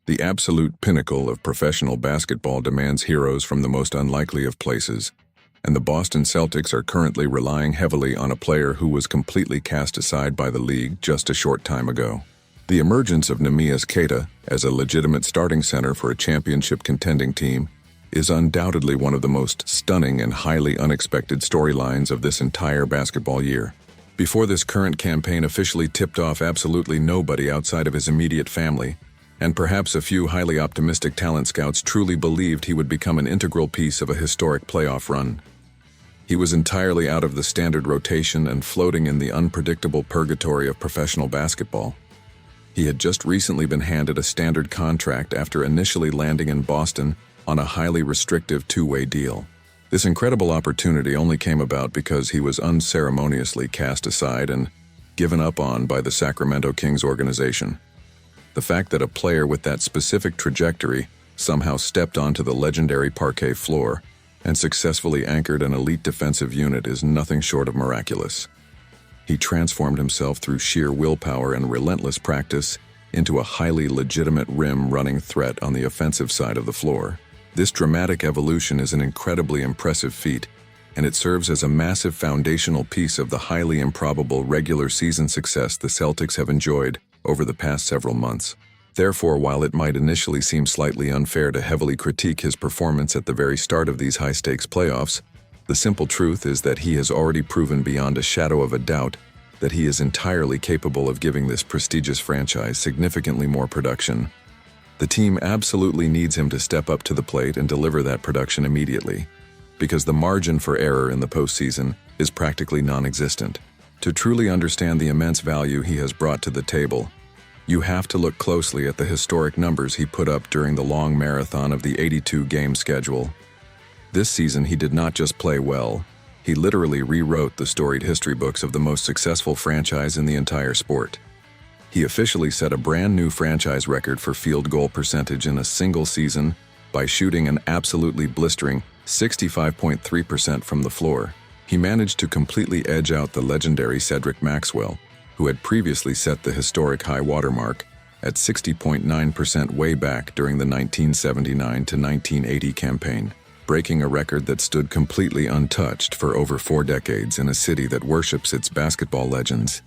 The absolute pinnacle of professional basketball demands heroes from the most unlikely of places, and the Boston Celtics are currently relying heavily on a player who was completely cast aside by the league just a short time ago. The emergence of Neemias Queta as a legitimate starting center for a championship-contending team is undoubtedly one of the most stunning and highly unexpected storylines of this entire basketball year. Before this current campaign officially tipped off, absolutely nobody outside of his immediate family, and perhaps a few highly optimistic talent scouts, truly believed he would become an integral piece of a historic playoff run. He was entirely out of the standard rotation and floating in the unpredictable purgatory of professional basketball. He had just recently been handed a standard contract after initially landing in Boston on a highly restrictive two-way deal. This incredible opportunity only came about because he was unceremoniously cast aside and given up on by the Sacramento Kings organization. The fact that a player with that specific trajectory somehow stepped onto the legendary parquet floor and successfully anchored an elite defensive unit is nothing short of miraculous. He transformed himself through sheer willpower and relentless practice into a highly legitimate rim-running threat on the offensive side of the floor. This dramatic evolution is an incredibly impressive feat, and it serves as a massive foundational piece of the highly improbable regular season success the Celtics have enjoyed over the past several months. Therefore, while it might initially seem slightly unfair to heavily critique his performance at the very start of these high-stakes playoffs, the simple truth is that he has already proven beyond a shadow of a doubt that he is entirely capable of giving this prestigious franchise significantly more production. The team absolutely needs him to step up to the plate and deliver that production immediately, because the margin for error in the postseason is practically non-existent. To truly understand the immense value he has brought to the table, you have to look closely at the historic numbers he put up during the long marathon of the 82-game schedule. This season, he did not just play well, he literally rewrote the storied history books of the most successful franchise in the entire sport. He officially set a brand new franchise record for field goal percentage in a single season by shooting an absolutely blistering 65.3% from the floor. He managed to completely edge out the legendary Cedric Maxwell, who had previously set the historic high watermark at 60.9% way back during the 1979 to 1980 campaign, breaking a record that stood completely untouched for over 4 decades in a city that worships its basketball legends.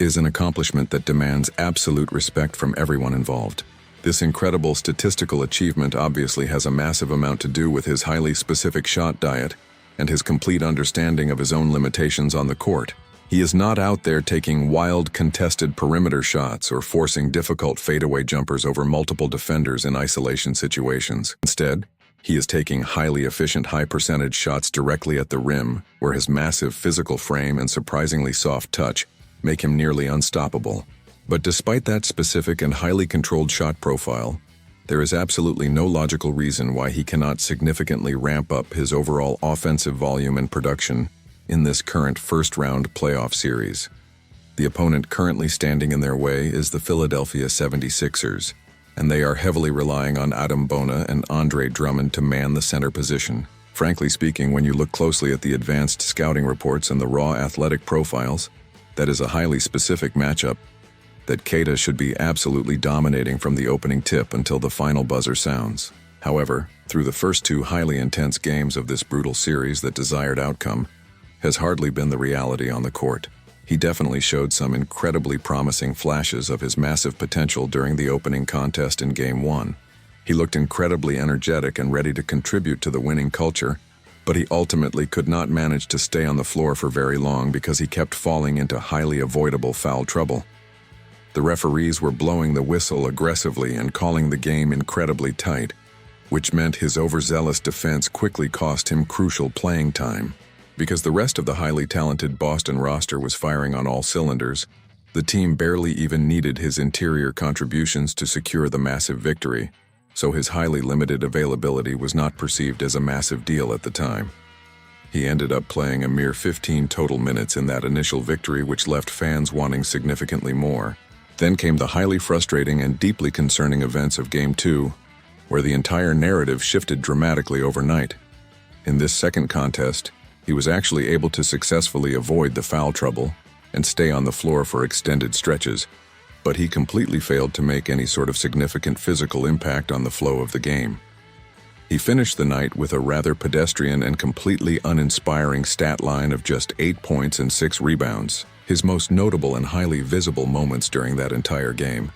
Is an accomplishment that demands absolute respect from everyone involved. This incredible statistical achievement obviously has a massive amount to do with his highly specific shot diet and his complete understanding of his own limitations on the court. He is not out there taking wild, contested perimeter shots or forcing difficult fadeaway jumpers over multiple defenders in isolation situations. Instead, he is taking highly efficient, high-percentage shots directly at the rim, where his massive physical frame and surprisingly soft touch make him nearly unstoppable. But despite that specific and highly controlled shot profile, there is absolutely no logical reason why he cannot significantly ramp up his overall offensive volume and production in this current first-round playoff series. The opponent currently standing in their way is the Philadelphia 76ers, and they are heavily relying on Adem, Bona, and Drummond to man the center position. Frankly speaking, when you look closely at the advanced scouting reports and the raw athletic profiles, that is a highly specific matchup that Queta should be absolutely dominating from the opening tip until the final buzzer sounds. However, through the first 2 highly intense games of this brutal series, that desired outcome has hardly been the reality on the court. He definitely showed some incredibly promising flashes of his massive potential during the opening contest in Game 1. He looked incredibly energetic and ready to contribute to the winning culture, but he ultimately could not manage to stay on the floor for very long because he kept falling into highly avoidable foul trouble. The referees were blowing the whistle aggressively and calling the game incredibly tight, which meant his overzealous defense quickly cost him crucial playing time. Because the rest of the highly talented Boston roster was firing on all cylinders, the team barely even needed his interior contributions to secure the massive victory, so his highly limited availability was not perceived as a massive deal at the time. He ended up playing a mere 15 total minutes in that initial victory, which left fans wanting significantly more. Then came the highly frustrating and deeply concerning events of Game 2, where the entire narrative shifted dramatically overnight. In this second contest, he was actually able to successfully avoid the foul trouble and stay on the floor for extended stretches, but he completely failed to make any sort of significant physical impact on the flow of the game. He finished the night with a rather pedestrian and completely uninspiring stat line of just 8 points and 6 rebounds, his most notable and highly visible moments during that entire game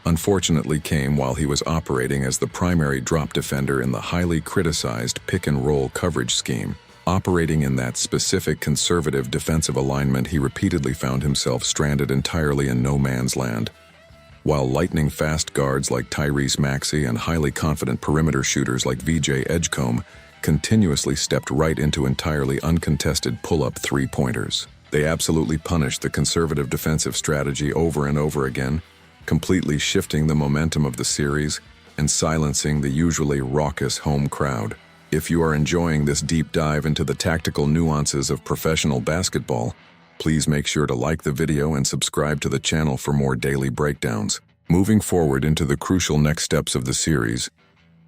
unfortunately came while he was operating as the primary drop defender in the highly criticized pick-and-roll coverage scheme. Operating in that specific conservative defensive alignment, he repeatedly found himself stranded entirely in no man's land. While lightning-fast guards like Tyrese Maxey and highly confident perimeter shooters like VJ Edgecombe continuously stepped right into entirely uncontested pull-up three-pointers. They absolutely punished the conservative defensive strategy over and over again, completely shifting the momentum of the series and silencing the usually raucous home crowd. If you are enjoying this deep dive into the tactical nuances of professional basketball, please make sure to like the video and subscribe to the channel for more daily breakdowns. Moving forward into the crucial next steps of the series,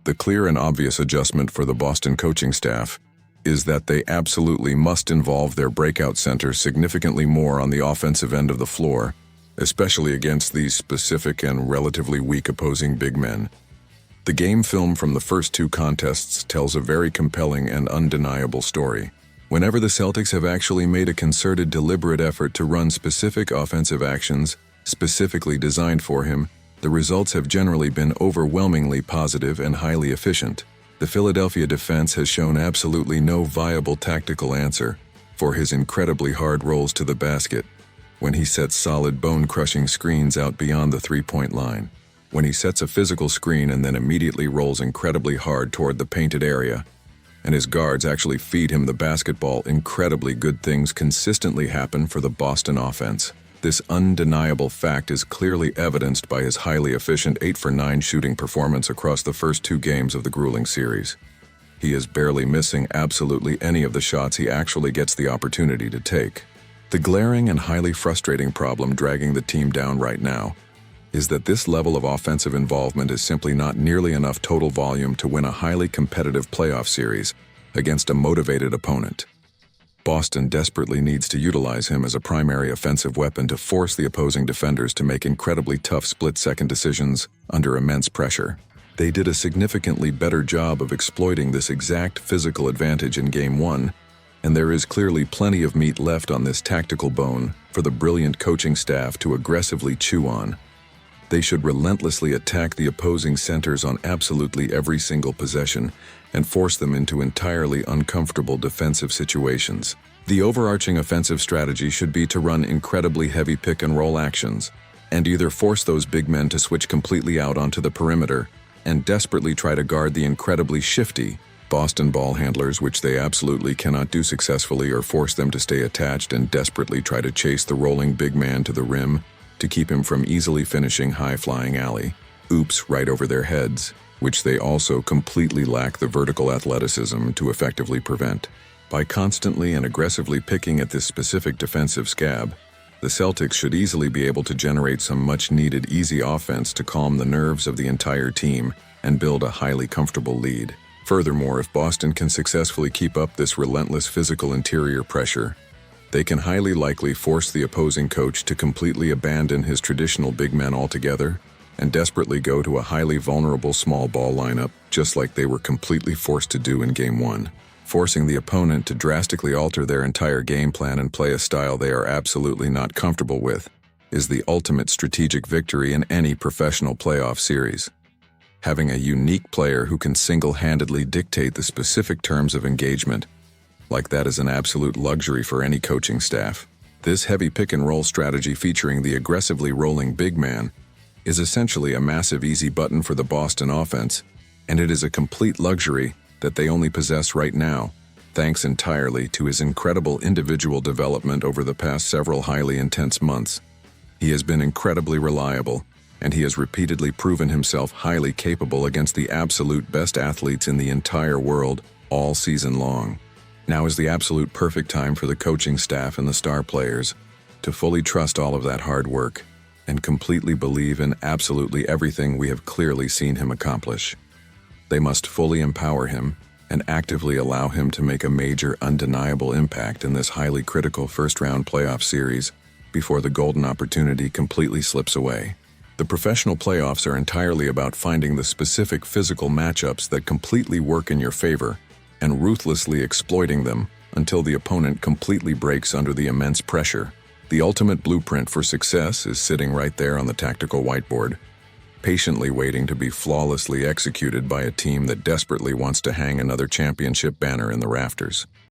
the clear and obvious adjustment for the Boston coaching staff is that they absolutely must involve their breakout centers significantly more on the offensive end of the floor, especially against these specific and relatively weak opposing big men. The game film from the first two contests tells a very compelling and undeniable story. Whenever the Celtics have actually made a concerted, deliberate effort to run specific offensive actions specifically designed for him, the results have generally been overwhelmingly positive and highly efficient. The Philadelphia defense has shown absolutely no viable tactical answer for his incredibly hard rolls to the basket, when he sets solid bone-crushing screens out beyond the three-point line, when he sets a physical screen and then immediately rolls incredibly hard toward the painted area, and his guards actually feed him the basketball. Incredibly good things consistently happen for the Boston offense. This undeniable fact is clearly evidenced by his highly efficient 8-for-9 shooting performance across the first two games of the grueling series. He is barely missing absolutely any of the shots he actually gets the opportunity to take. The glaring and highly frustrating problem dragging the team down right now is that this level of offensive involvement is simply not nearly enough total volume to win a highly competitive playoff series against a motivated opponent. Boston desperately needs to utilize him as a primary offensive weapon to force the opposing defenders to make incredibly tough split-second decisions under immense pressure. They did a significantly better job of exploiting this exact physical advantage in Game 1, and there is clearly plenty of meat left on this tactical bone for the brilliant coaching staff to aggressively chew on. They should relentlessly attack the opposing centers on absolutely every single possession and force them into entirely uncomfortable defensive situations. The overarching offensive strategy should be to run incredibly heavy pick-and-roll actions and either force those big men to switch completely out onto the perimeter and desperately try to guard the incredibly shifty Boston ball handlers, which they absolutely cannot do successfully, or force them to stay attached and desperately try to chase the rolling big man to the rim to keep him from easily finishing high-flying alley oops right over their heads, which they also completely lack the vertical athleticism to effectively prevent. By constantly and aggressively picking at this specific defensive scab, the Celtics should easily be able to generate some much-needed easy offense to calm the nerves of the entire team and build a highly comfortable lead. Furthermore, if Boston can successfully keep up this relentless physical interior pressure, they can highly likely force the opposing coach to completely abandon his traditional big men altogether and desperately go to a highly vulnerable small ball lineup, just like they were completely forced to do in Game 1. Forcing the opponent to drastically alter their entire game plan and play a style they are absolutely not comfortable with is the ultimate strategic victory in any professional playoff series. Having a unique player who can single-handedly dictate the specific terms of engagement like that is an absolute luxury for any coaching staff. This heavy pick-and-roll strategy featuring the aggressively rolling big man is essentially a massive easy button for the Boston offense, and it is a complete luxury that they only possess right now, thanks entirely to his incredible individual development over the past several highly intense months. He has been incredibly reliable, and he has repeatedly proven himself highly capable against the absolute best athletes in the entire world all season long. Now is the absolute perfect time for the coaching staff and the star players to fully trust all of that hard work and completely believe in absolutely everything we have clearly seen him accomplish. They must fully empower him and actively allow him to make a major, undeniable impact in this highly critical first-round playoff series before the golden opportunity completely slips away. The professional playoffs are entirely about finding the specific physical matchups that completely work in your favor and ruthlessly exploiting them until the opponent completely breaks under the immense pressure. The ultimate blueprint for success is sitting right there on the tactical whiteboard, patiently waiting to be flawlessly executed by a team that desperately wants to hang another championship banner in the rafters.